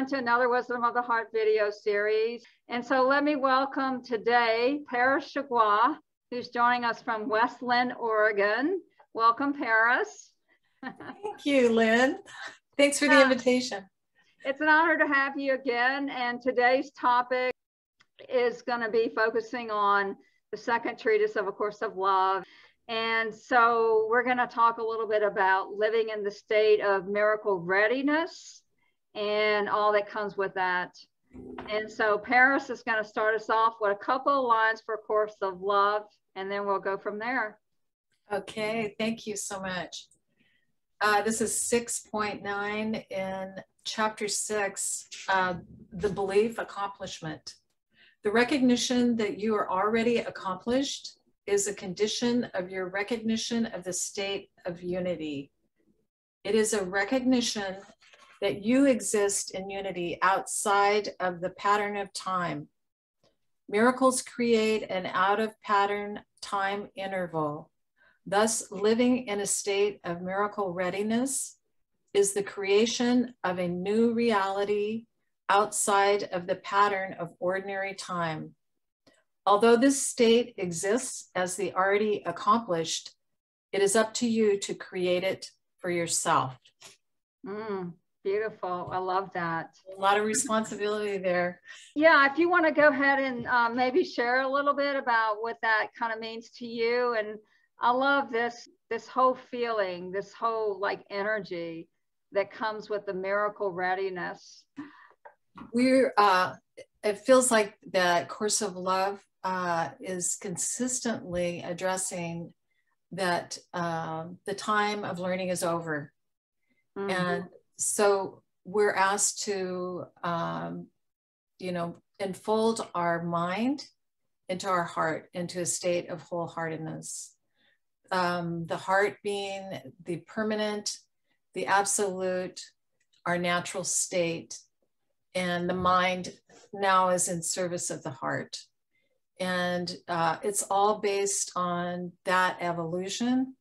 To another Wisdom of the Heart video series. And so let me welcome today Parris Chargois, who's joining us from West Lynn, Oregon. Welcome, Parris. Thank you, Lynn. Thanks for the invitation. It's an honor to have you again. And today's topic is going to be focusing on the Second Treatise of A Course of Love. And so we're going to talk a little bit about living in the state of miracle-readiness and all that comes with that. And so Parris is going to start us off with a couple of lines for A Course of Love, and then we'll go from there. Okay, thank you so much. This is 6.9 in chapter 6, the belief accomplishment. The recognition that you are already accomplished is a condition of your recognition of the state of unity. It is a recognition that you exist in unity outside of the pattern of time. Miracles create an out-of-pattern time interval. Thus, living in a state of miracle readiness is the creation of a new reality outside of the pattern of ordinary time. Although this state exists as the already accomplished, it is up to you to create it for yourself. Beautiful. I love that. A lot of responsibility there. Yeah, if you want to go ahead and maybe share a little bit about what that kind of means to you. And I love this whole feeling, this whole like energy that comes with the miracle readiness. It feels like the Course of Love is consistently addressing that the time of learning is over. Mm-hmm. And so we're asked to, enfold our mind into our heart, into a state of wholeheartedness. The heart being the permanent, the absolute, our natural state, and the mind now is in service of the heart. And it's all based on that evolution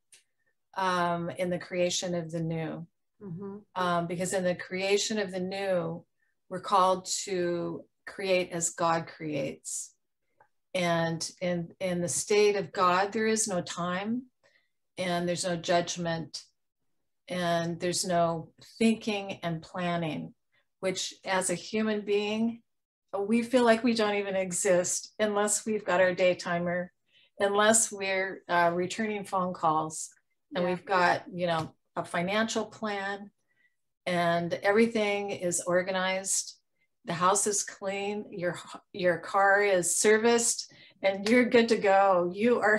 in the creation of the new. Mm-hmm. Because in the creation of the new, we're called to create as God creates. And in the state of God, there is no time, and there's no judgment, and there's no thinking and planning, which as a human being, we feel like we don't even exist unless we've got our day timer, unless we're returning phone calls, and we've got, a financial plan, and everything is organized. The house is clean, your car is serviced, and you're good to go. You are,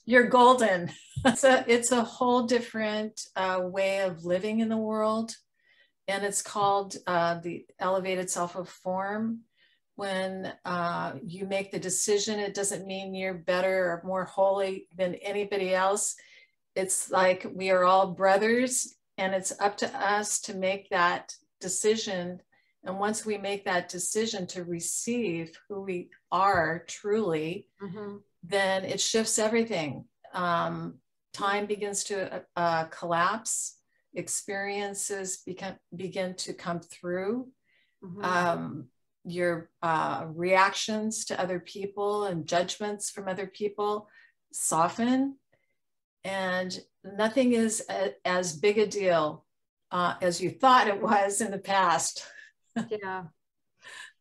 you're golden. It's a whole different way of living in the world. And it's called the elevated self of form. When you make the decision, it doesn't mean you're better or more holy than anybody else. It's like we are all brothers, and it's up to us to make that decision. And once we make that decision to receive who we are truly, mm-hmm. then it shifts everything. Time begins to collapse. Experiences begin to come through. Mm-hmm. Your reactions to other people and judgments from other people soften. And nothing is as big a deal as you thought it was in the past.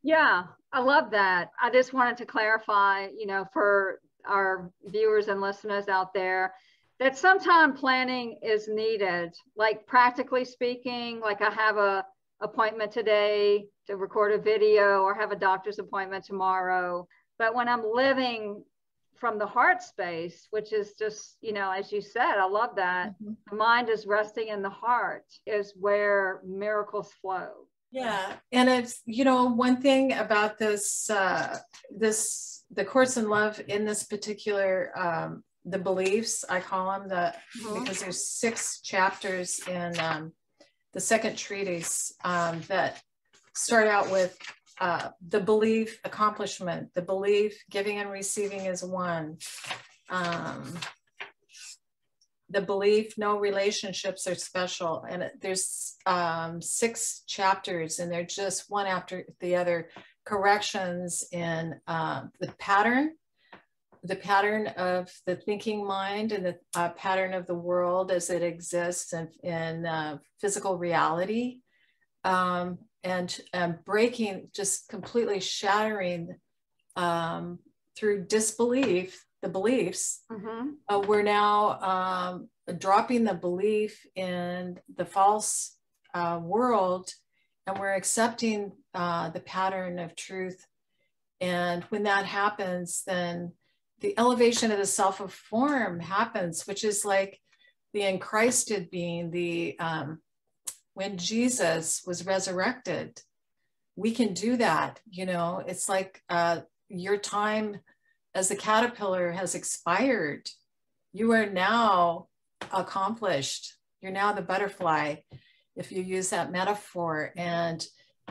Yeah, I love that. I just wanted to clarify, for our viewers and listeners out there, that sometimes planning is needed. Like practically speaking, like I have a appointment today to record a video, or have a doctor's appointment tomorrow. But when I'm living from the heart space, which is just, as you said, I love that. Mm-hmm. The mind is resting in the heart is where miracles flow. Yeah, and it's, you know, one thing about this, the Course in Love in this particular, the beliefs, I call them, because there's 6 chapters in the Second Treatise that start out with the belief accomplishment, the belief giving and receiving is one. The belief no relationships are special, and there's 6 chapters, and they're just one after the other corrections in the pattern of the thinking mind and the pattern of the world as it exists in physical reality, and breaking, just completely shattering through disbelief the beliefs. We're now dropping the belief in the false world, and we're accepting the pattern of truth. And when that happens, then the elevation of the self of form happens, which is like the Enchristed being, when Jesus was resurrected. We can do that, you know. It's like your time as the caterpillar has expired. You are now accomplished. You're now the butterfly, if you use that metaphor.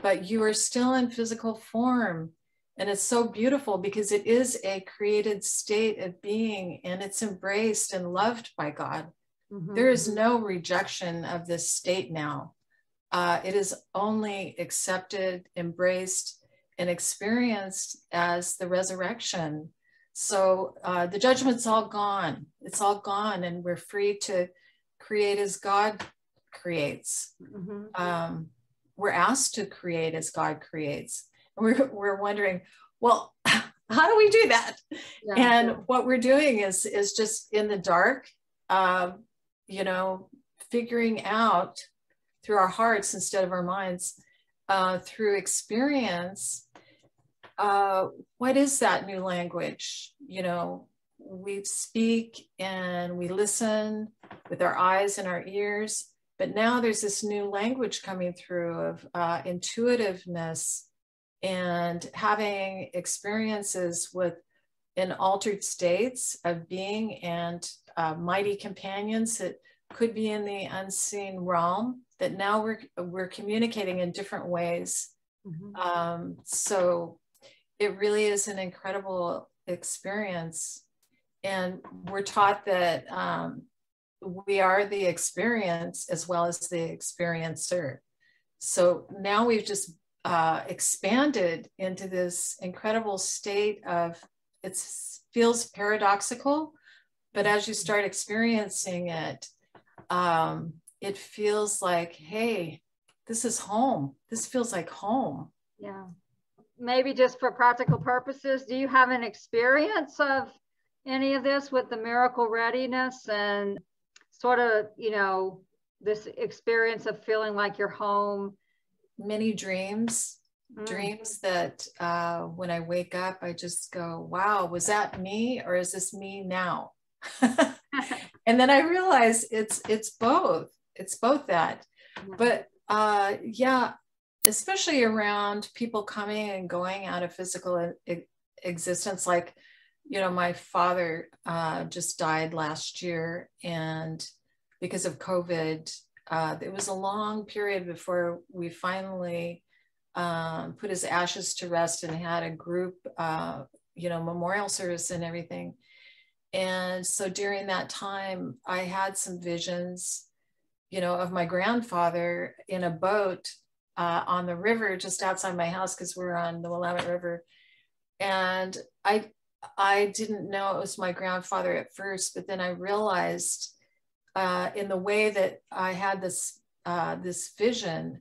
But you are still in physical form. And it's so beautiful because it is a created state of being, and it's embraced and loved by God. There is no rejection of this state now. It is only accepted, embraced, and experienced as the resurrection. So the judgment's all gone. It's all gone, and we're free to create as God creates. We're asked to create as God creates. And we're wondering, well, how do we do that? What we're doing is just in the dark, you know, figuring out through our hearts instead of our minds, through experience, what is that new language? You know, we speak and we listen with our eyes and our ears, but now there's this new language coming through of intuitiveness and having experiences with in altered states of being, and mighty companions that could be in the unseen realm, that now we're communicating in different ways. So it really is an incredible experience. And we're taught that we are the experience as well as the experiencer. So now we've just expanded into this incredible state of, it feels paradoxical, but as you start experiencing it, it feels like, hey, this is home. This feels like home. Yeah. Maybe just for practical purposes, do you have an experience of any of this with the Miracle-Readiness and sort of, you know, this experience of feeling like you're home? Many dreams, dreams that when I wake up, I just go, wow, was that me, or is this me now? And then I realize it's both. It's both that. But yeah, especially around people coming and going out of physical existence. Like, you know, my father just died last year, and because of COVID, it was a long period before we finally put his ashes to rest and had a group, you know, memorial service and everything. And so during that time, I had some visions, you know, of my grandfather in a boat on the river just outside my house, because we're on the Willamette River. And I didn't know it was my grandfather at first, but then I realized in the way that I had this vision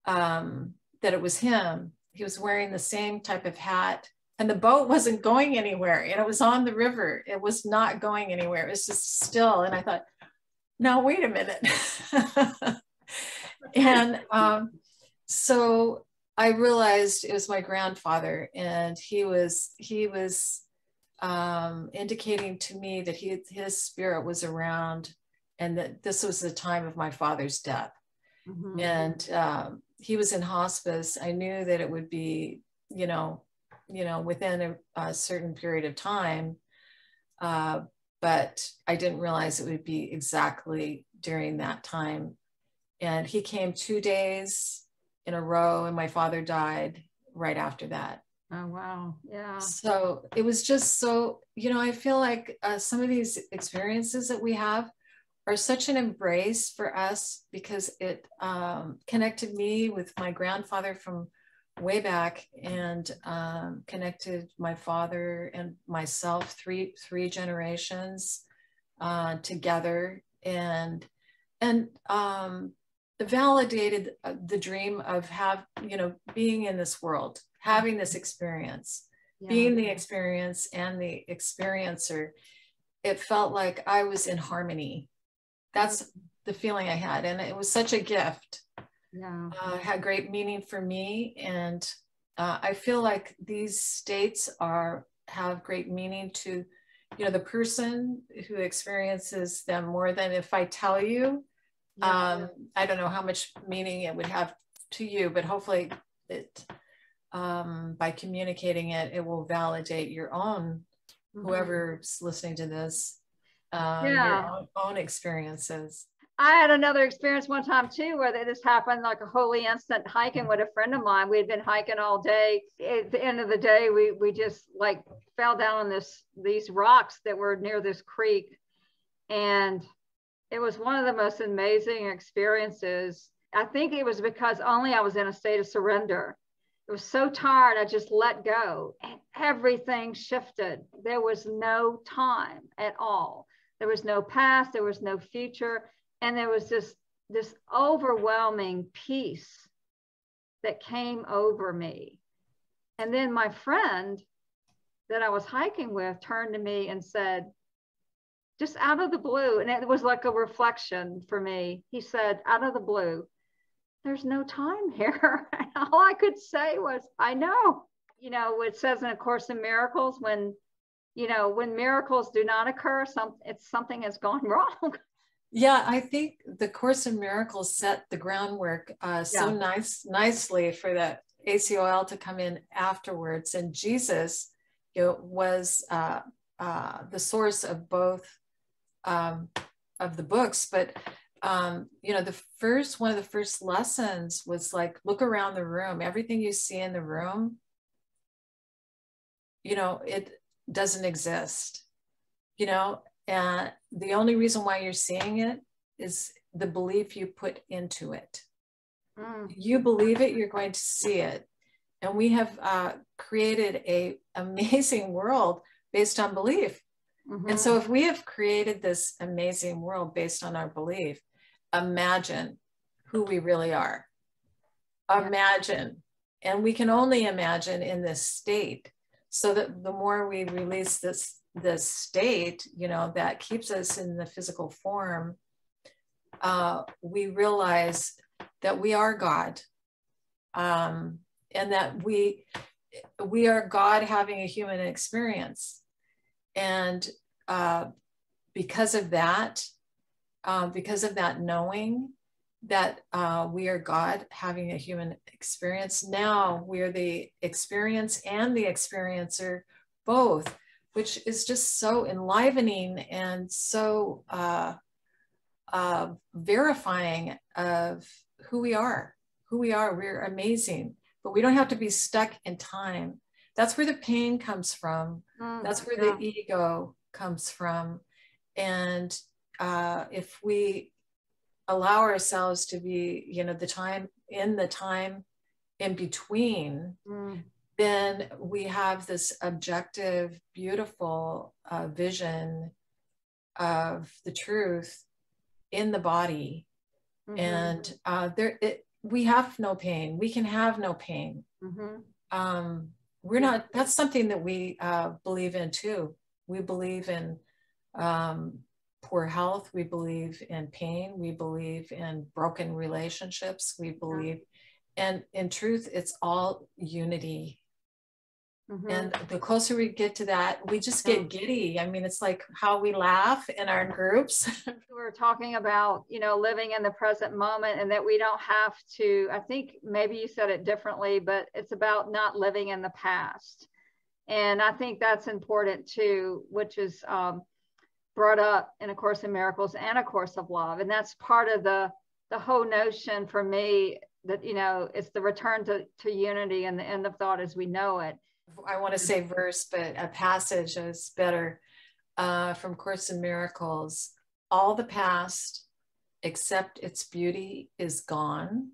that it was him. He was wearing the same type of hat, and the boat wasn't going anywhere, and it was on the river. It was not going anywhere. It was just still. And I thought, now wait a minute. And so I realized it was my grandfather, and he was indicating to me that his spirit was around, and that this was the time of my father's death. And he was in hospice, I knew that it would be, within a certain period of time. But I didn't realize it would be exactly during that time. And he came 2 days in a row, and my father died right after that. Oh, wow. Yeah. So it was just so, I feel like some of these experiences that we have are such an embrace for us, because it connected me with my grandfather from way back, and connected my father and myself three generations together, and validated the dream of being in this world, having this experience, being the experience and the experiencer. It felt like I was in harmony. That's the feeling I had, and it was such a gift. It had great meaning for me, and I feel like these states have great meaning to the person who experiences them, more than if I tell you. I don't know how much meaning it would have to you, but hopefully by communicating it, it will validate your own, whoever's listening to this, your own experiences. I had another experience one time too, where this happened, like a holy instant, hiking with a friend of mine. We had been hiking all day. At the end of the day, we just like fell down on these rocks that were near this creek. And it was one of the most amazing experiences. I think it was because only I was in a state of surrender. I was so tired, I just let go, and everything shifted. There was no time at all. There was no past, there was no future. And there was this overwhelming peace that came over me. And then my friend that I was hiking with turned to me and said, just out of the blue, and it was like a reflection for me. He said, out of the blue, there's no time here. And all I could say was, I know. It says in A Course in Miracles, when miracles do not occur, something has gone wrong. Yeah, I think the Course in Miracles set the groundwork so nicely for the ACOL to come in afterwards. And Jesus, was the source of both of the books. But one of the first lessons was like, look around the room. Everything you see in the room, it doesn't exist. And the only reason why you're seeing it is the belief you put into it. You believe it, you're going to see it. And we have created an amazing world based on belief. And so if we have created this amazing world based on our belief, imagine who we really are. Imagine. And we can only imagine in this state. So that the more we release this state, that keeps us in the physical form, we realize that we are God, and that we are God having a human experience. And because of that knowing that we are God having a human experience, now we are the experience and the experiencer both, which is just so enlivening and so verifying of who we are. We're amazing, but we don't have to be stuck in time. That's where the pain comes from. That's where the ego comes from. And if we allow ourselves to be, the time in between, then we have this objective, beautiful vision of the truth in the body. And we have no pain. We can have no pain. We're not, that's something that we believe in too. We believe in poor health. We believe in pain. We believe in broken relationships. We believe, and in truth, it's all unity. And the closer we get to that, we just get giddy. I mean, it's like how we laugh in our groups. We're talking about, you know, living in the present moment, and that we don't have to, I think maybe you said it differently, but it's about not living in the past. And I think that's important too, which is brought up in A Course in Miracles and A Course of Love. And that's part of the whole notion for me, that, you know, it's the return to unity and the end of thought as we know it. I want to say verse, but a passage is better, from Course in Miracles. All the past, except its beauty, is gone,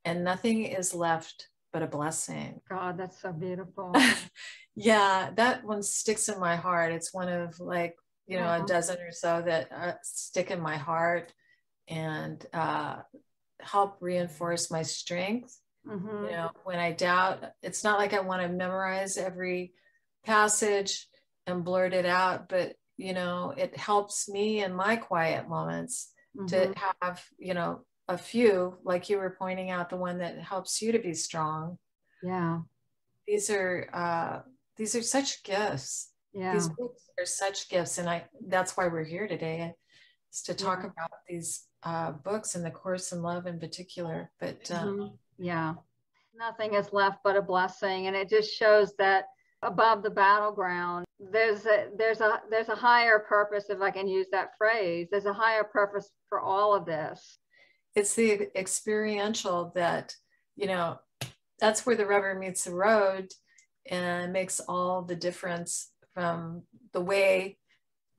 and nothing is left but a blessing. God, that's so beautiful. Yeah, that one sticks in my heart. It's one of, like, you know, a dozen or so that stick in my heart and help reinforce my strength. You know, when I doubt, it's not like I want to memorize every passage and blurt it out, but, you know, it helps me in my quiet moments to have, you know, a few, like you were pointing out, the one that helps you to be strong. Yeah. These are such gifts. Yeah. These books are such gifts. And that's why we're here today, is to talk about these books and the Course in Love in particular. But yeah, nothing is left but a blessing. And it just shows that above the battleground, there's a higher purpose, if I can use that phrase. There's a higher purpose for all of this. It's the experiential that, you know, that's where the rubber meets the road, and makes all the difference from the way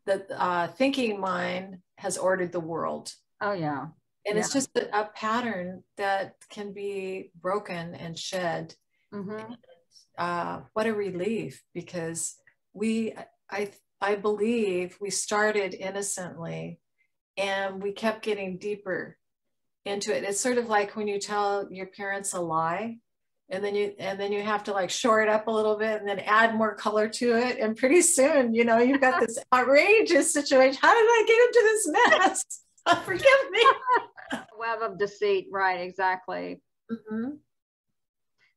that thinking mind has ordered the world. Oh, yeah. And it's just a pattern that can be broken and shed. And, what a relief, because I believe we started innocently and we kept getting deeper into it. It's sort of like when you tell your parents a lie, and then you have to, like, shore it up a little bit and then add more color to it. And pretty soon, you know, you've got this outrageous situation. How did I get into this mess? Forgive me. Web of deceit. Right. Exactly.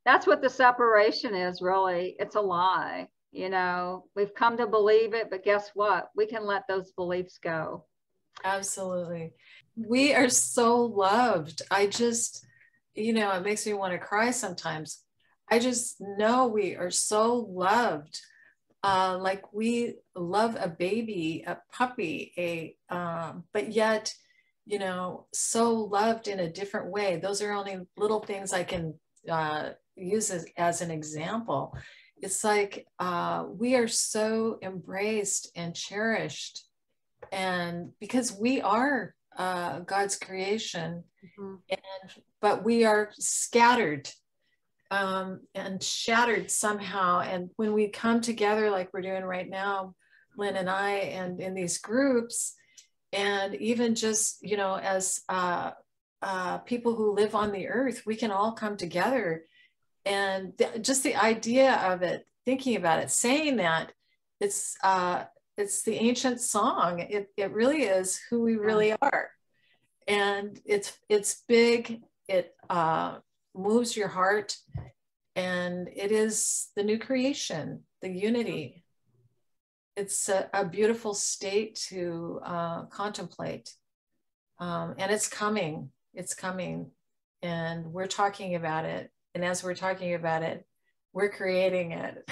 That's what the separation is, really. It's a lie. You know, we've come to believe it, but guess what? We can let those beliefs go. Absolutely. We are so loved. I just, you know, it makes me want to cry sometimes. I just know we are so loved. Like we love a baby, a puppy, but yet, you know, so loved in a different way. Those are only little things I can use as an example. It's like we are so embraced and cherished, and because we are God's creation, but we are scattered and shattered somehow. And when we come together, like we're doing right now, Lynn and I, and in these groups, and even just, you know, as people who live on the earth, we can all come together. And just the idea of it, thinking about it, saying that, it's the ancient song. It really is who we really are. And it's big. It moves your heart, and it is the new creation, the unity. It's a beautiful state to contemplate, and it's coming, and we're talking about it. And as we're talking about it, we're creating it.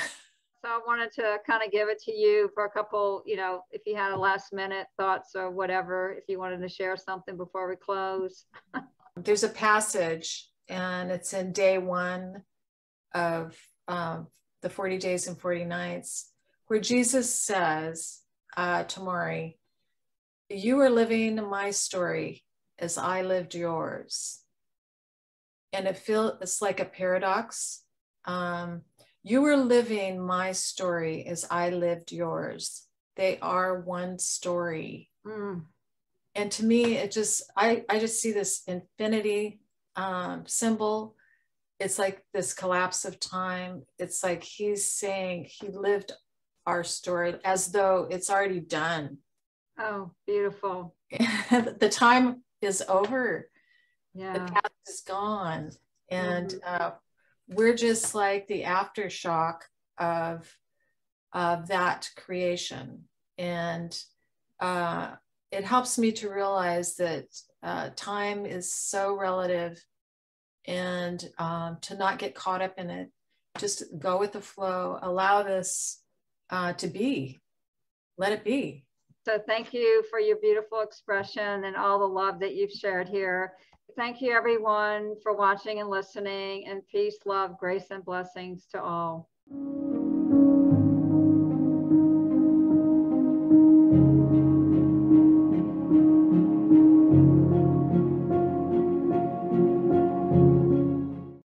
So I wanted to kind of give it to you for a couple, you know, if you had a last minute thoughts or whatever, if you wanted to share something before we close. There's a passage, and it's in day 1 of the 40 days and 40 nights, where Jesus says to Maury, "You are living my story as I lived yours." And it's like a paradox. You are living my story as I lived yours. They are one story. And to me, I just see this infinity symbol. It's like this collapse of time. It's like he's saying he lived our story as though it's already done. Oh, beautiful. The time is over. Yeah. The past is gone. And we're just like the aftershock of that creation. And it helps me to realize that time is so relative, and to not get caught up in it. Just go with the flow, allow this to be, let it be. So thank you for your beautiful expression and all the love that you've shared here. Thank you everyone for watching and listening, and peace, love, grace, and blessings to all.